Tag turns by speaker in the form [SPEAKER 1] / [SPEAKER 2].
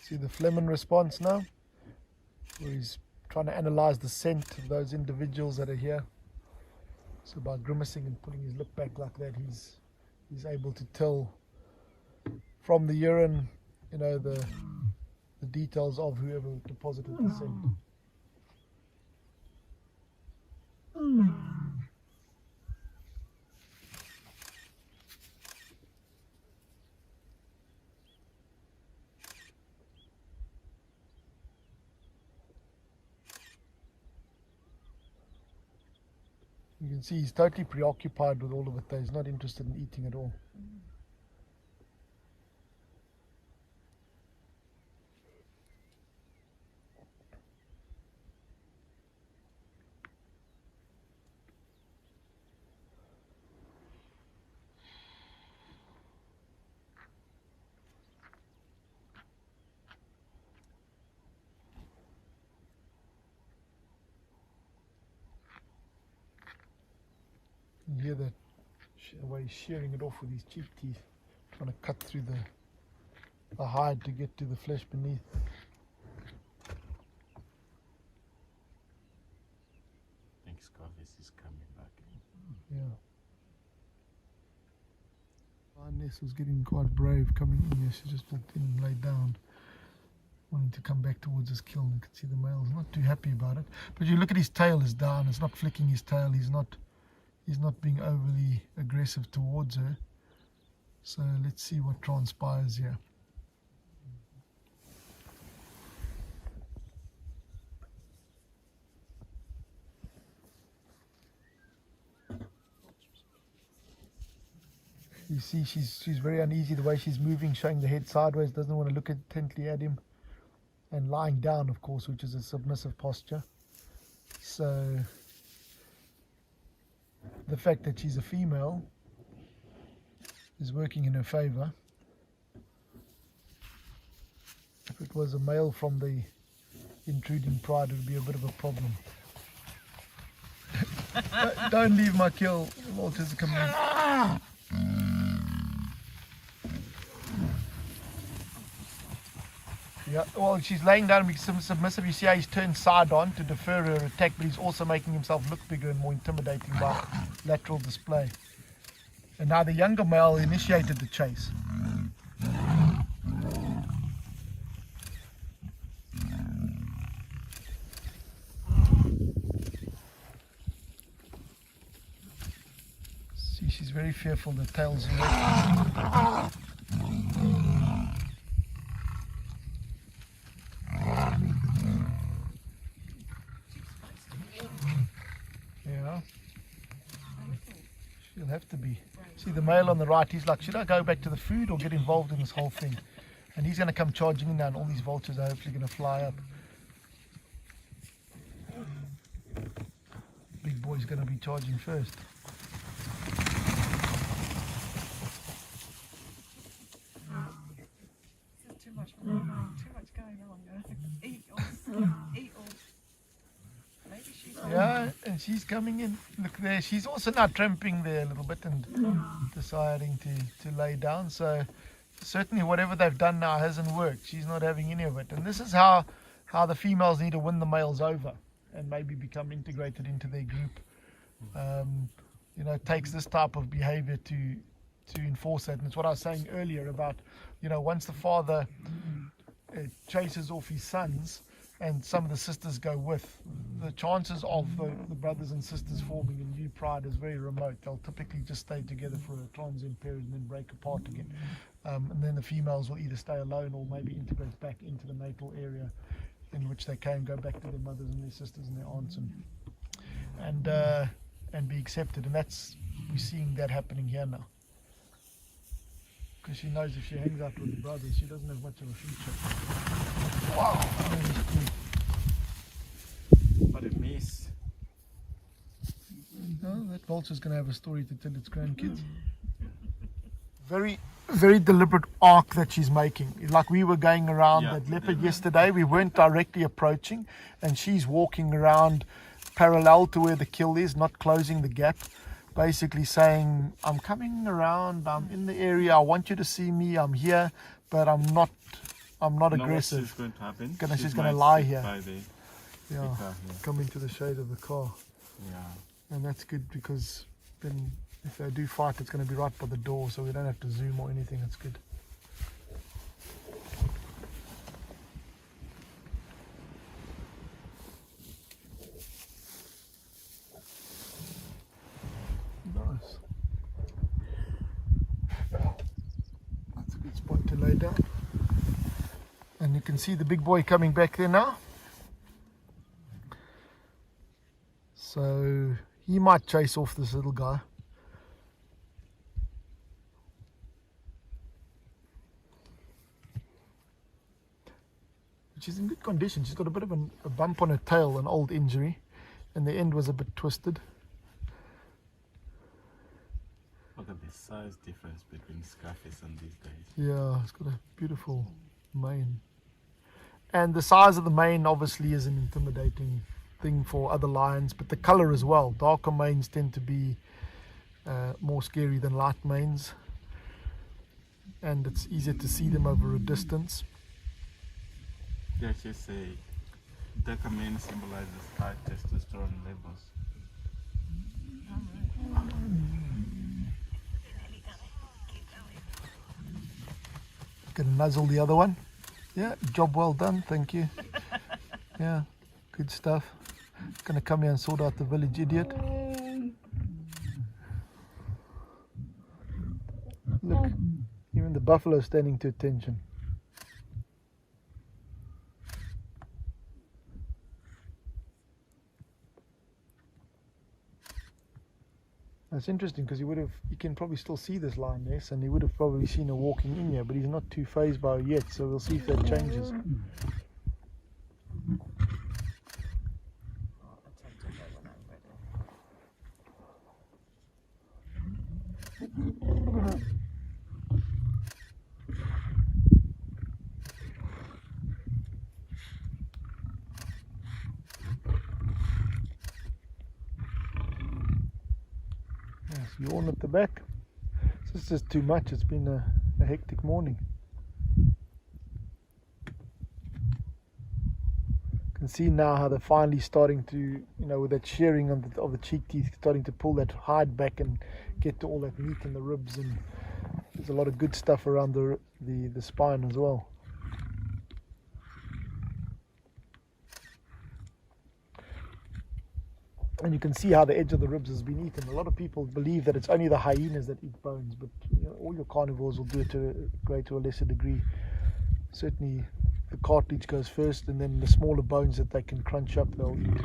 [SPEAKER 1] See the Fleming response now, where he's trying to analyze the scent of those individuals that are here. So by grimacing and putting his lip back like that, he's able to tell from the urine, the details of whoever deposited the scent. You can see he's totally preoccupied with all of it though. He's not interested in eating at all. You hear the way he's shearing it off with his cheek teeth, trying to cut through the hide to get to the flesh beneath.
[SPEAKER 2] I think Scarface is coming back.
[SPEAKER 1] Yeah. Lioness was getting quite brave coming in here. She just walked in and laid down, wanting to come back towards his kill. You can see the male's not too happy about it. But you look at his tail is down. It's not flicking his tail. He's not being overly aggressive towards her. So let's see what transpires here. You see she's very uneasy the way she's moving, showing the head sideways, doesn't want to look intently at him, and lying down, of course, which is a submissive posture. So the fact that she's a female is working in her favor. If it was a male from the intruding pride, it would be a bit of a problem. Don't leave my kill. Walter's coming in. Yeah, well, she's laying down and being submissive. You see how he's turned side on to defer her attack, but he's also making himself look bigger and more intimidating by lateral display. And now the younger male initiated the chase. See, she's very fearful. The tail's erect. Yeah, she'll have to be. See the male on the right, he's like, should I go back to the food or get involved in this whole thing? And he's going to come charging in now, and all these vultures are hopefully going to fly up. Big boy's going to be charging first.
[SPEAKER 3] Too much going on. Eat all. Maybe she's
[SPEAKER 1] Yeah, and she's coming in. Look there, she's also now tramping there a little bit and deciding to lay down. So certainly whatever they've done now hasn't worked. She's not having any of it. And this is how the females need to win the males over and maybe become integrated into their group. It takes this type of behavior to enforce that. And it's what I was saying earlier about, once the father chases off his sons and some of the sisters go with, the chances of the brothers and sisters forming a new pride is very remote. They'll typically just stay together for a transient period and then break apart again. And then the females will either stay alone or maybe integrate back into the natal area in which they can go back to their mothers and their sisters and their aunts and be accepted. And we're seeing that happening here now. Because she knows if she hangs out with the brothers, she doesn't have much of a future. Wow!
[SPEAKER 2] What a mess.
[SPEAKER 1] No, that vulture's going to have a story to tell its grandkids. Very, very deliberate arc that she's making. Like we were going around that leopard yesterday, we weren't directly approaching, and she's walking around parallel to where the kill is, not closing the gap. Basically saying, I'm coming around, I'm in the area, I want you to see me, I'm here, but I'm not I'm not
[SPEAKER 2] You know what
[SPEAKER 1] aggressive.
[SPEAKER 2] she's going to happen?
[SPEAKER 1] She's gonna
[SPEAKER 2] might
[SPEAKER 1] lie
[SPEAKER 2] sit
[SPEAKER 1] here.
[SPEAKER 2] by the
[SPEAKER 1] Yeah,
[SPEAKER 2] car here.
[SPEAKER 1] come into the shade of the car.
[SPEAKER 2] Yeah.
[SPEAKER 1] And that's good because then if they do fight, it's going to be right by the door, so we don't have to zoom or anything. It's good. Nice. That's a good spot to lay down. And you can see the big boy coming back there now. So he might chase off this little guy. She's in good condition. She's got a bit of a bump on her tail, an old injury, and the end was a bit twisted.
[SPEAKER 2] Look at the size difference between Scarface and these days.
[SPEAKER 1] Yeah, it's got a beautiful mane. And the size of the mane obviously is an intimidating thing for other lions, but the color as well. Darker manes tend to be more scary than light manes, and it's easier to see them over a distance.
[SPEAKER 2] Yeah, she say darker mane symbolizes high testosterone levels.
[SPEAKER 1] Gonna nuzzle the other one. Yeah, job well done, thank you. Yeah, good stuff. Gonna come here and sort out the village idiot. Look, even the buffalo standing to attention. That's interesting because you can probably still see this lioness, and he would have probably seen her walking in here, but he's not too phased by her yet, so we'll see if that changes. Yes, yawn at the back. This is just too much. It's been a hectic morning. You can see now how they're finally starting to, with that shearing of the cheek teeth, starting to pull that hide back and get to all that meat in the ribs, and there's a lot of good stuff around the spine as well. And you can see how the edge of the ribs has been eaten. A lot of people believe that it's only the hyenas that eat bones, but all your carnivores will do it to a lesser degree. Certainly the cartilage goes first, and then the smaller bones that they can crunch up, they'll eat.